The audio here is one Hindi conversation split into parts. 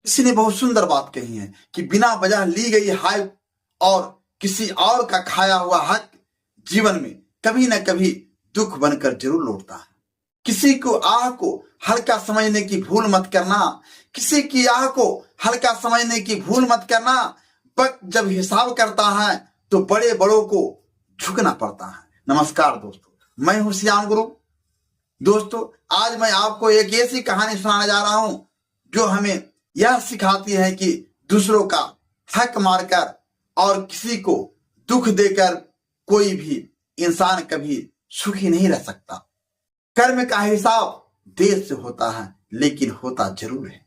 किसी ने बहुत सुंदर बात कही है कि बिना वजह ली गई हाय और किसी और का खाया हुआ हक जीवन में कभी न कभी दुख बनकर जरूर लौटता है। किसी को आह को हल्का समझने की भूल मत करना। किसी की आह को हल्का समझने की भूल मत करना। वक्त जब हिसाब करता है तो बड़े बड़ों को झुकना पड़ता है। नमस्कार दोस्तों, मैं हूं श्याम गुरु। दोस्तों, आज मैं आपको एक ऐसी कहानी सुनाने जा रहा हूं जो हमें यह सिखाती है कि दूसरों का हक मारकर और किसी को दुख देकर कोई भी इंसान कभी सुखी नहीं रह सकता। कर्म का हिसाब देर से होता है लेकिन होता जरूर है।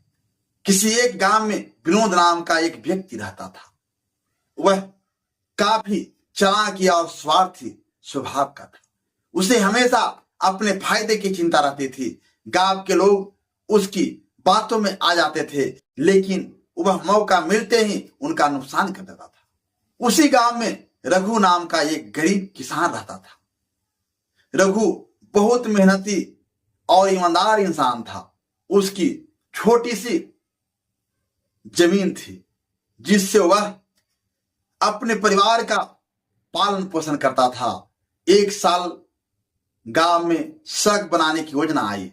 किसी एक गांव में विनोद नाम का एक व्यक्ति रहता था। वह काफी चालाकी और स्वार्थी स्वभाव का था। उसे हमेशा अपने फायदे की चिंता रहती थी। गांव के लोग उसकी बातों में आ जाते थे लेकिन वह मौका मिलते ही उनका नुकसान कर देता था। उसी गांव में रघु नाम का एक गरीब किसान रहता था। रघु बहुत मेहनती और ईमानदार इंसान था। उसकी छोटी सी जमीन थी जिससे वह अपने परिवार का पालन पोषण करता था। एक साल गांव में सड़क बनाने की योजना आई।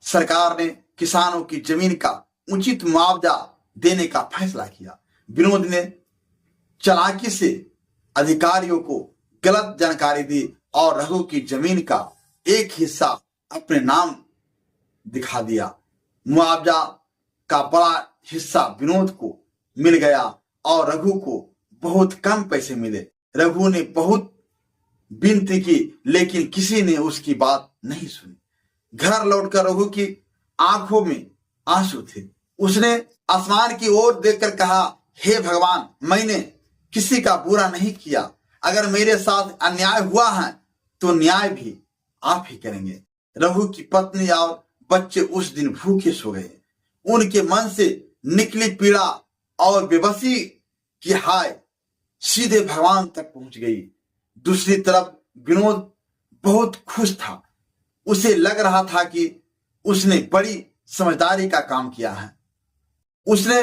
सरकार ने किसानों की जमीन का उचित मुआवजा देने का फैसला किया। विनोद ने चालाकी से अधिकारियों को गलत जानकारी दी और रघु की जमीन का एक हिस्सा अपने नाम दिखा दिया। मुआवजा का बड़ा हिस्सा विनोद को मिल गया और रघु को बहुत कम पैसे मिले। रघु ने बहुत विनती की लेकिन किसी ने उसकी बात नहीं सुनी। घर लौटकर रघु की आंखों में आंसू थे। उसने आसमान की ओर देखकर कहा, हे भगवान, मैंने किसी का बुरा नहीं किया। अगर मेरे साथ अन्याय हुआ है तो न्याय भी आप ही करेंगे। रघु की पत्नी और बच्चे उस दिन भूखे सो गए। उनके मन से निकली पीड़ा और बेबसी की हाय सीधे भगवान तक पहुंच गई। दूसरी तरफ विनोद बहुत खुश था। उसे लग रहा था कि उसने बड़ी समझदारी का काम किया है। उसने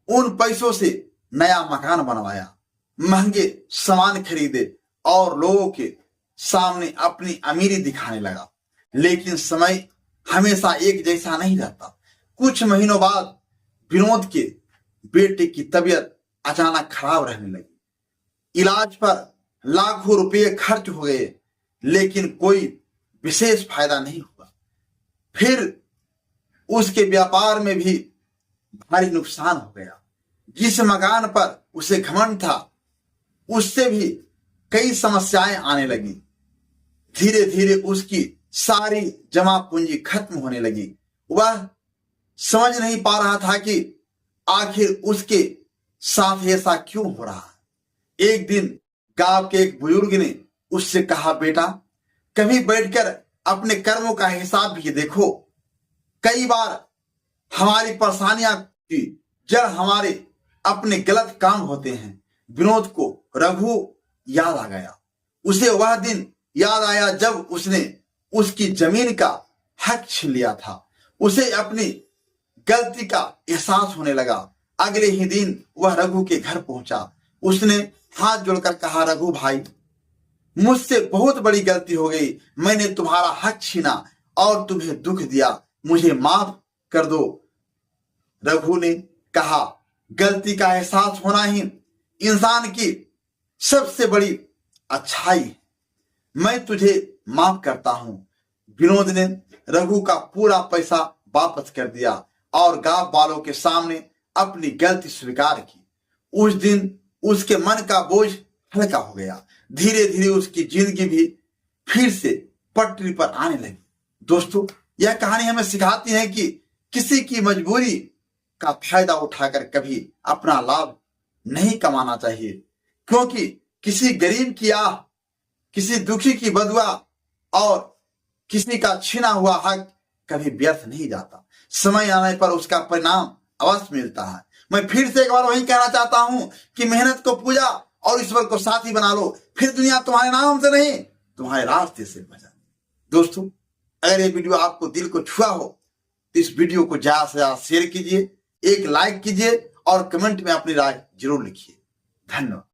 उन पैसों से नया मकान बनवाया, महंगे सामान खरीदे और लोगों के सामने अपनी अमीरी दिखाने लगा। लेकिन समय हमेशा एक जैसा नहीं रहता। कुछ महीनों बाद विनोद के बेटे की तबीयत अचानक खराब रहने लगी। इलाज पर लाखों रुपए खर्च हो गए लेकिन कोई विशेष फायदा नहीं हुआ। फिर उसके व्यापार में भी भारी नुकसान हो गया। जिस मकान पर उसे घमंड था उससे भी कई समस्याएं आने लगी। धीरे धीरे उसकी सारी जमा पूंजी खत्म होने लगी। वह समझ नहीं पा रहा था कि आखिर उसके साथ ऐसा क्यों हो रहा है। एक दिन गांव के एक बुजुर्ग ने उससे कहा, बेटा, कभी बैठकर अपने कर्मों का हिसाब भी देखो। कई बार हमारी परेशानियां की जड़ हमारे अपने गलत काम होते हैं। विनोद को रघु याद आ गया। उसे वह दिन याद आया जब उसने उसकी जमीन का हक छीन लिया था। उसे अपनी गलती का एहसास होने लगा। अगले ही दिन वह रघु के घर पहुंचा। उसने हाथ जोड़कर कहा, रघु भाई, मुझसे बहुत बड़ी गलती हो गई। मैंने तुम्हारा हक छीना और तुम्हें दुख दिया। मुझे माफ कर दो। रघु ने कहा, गलती का एहसास होना ही इंसान की सबसे बड़ी अच्छाई है। मैं तुझे माफ करता हूं। विनोद ने रघु का पूरा पैसा वापस कर दिया और गांव वालों के सामने अपनी गलती स्वीकार की। उस दिन उसके मन का बोझ हल्का हो गया। धीरे धीरे उसकी जिंदगी भी फिर से पटरी पर आने लगी। दोस्तों, यह कहानी हमें सिखाती है कि किसी की मजबूरी का फायदा उठाकर कभी अपना लाभ नहीं कमाना चाहिए, क्योंकि किसी गरीब की आह, किसी दुखी की बदुआ और किसी का छीना हुआ हक कभी व्यर्थ नहीं जाता। समय आने पर उसका परिणाम अवश्य मिलता है। मैं फिर से एक बार वही कहना चाहता हूं कि मेहनत को पूजा और ईश्वर को साथी बना लो, फिर दुनिया तुम्हारे नाम से नहीं तुम्हारे रास्ते से बजा। दोस्तों, अगर ये वीडियो आपको दिल को छुआ हो तो इस वीडियो को ज्यादा से ज्यादा शेयर कीजिए एक लाइक कीजिए और कमेंट में अपनी राय जरूर लिखिए। धन्यवाद।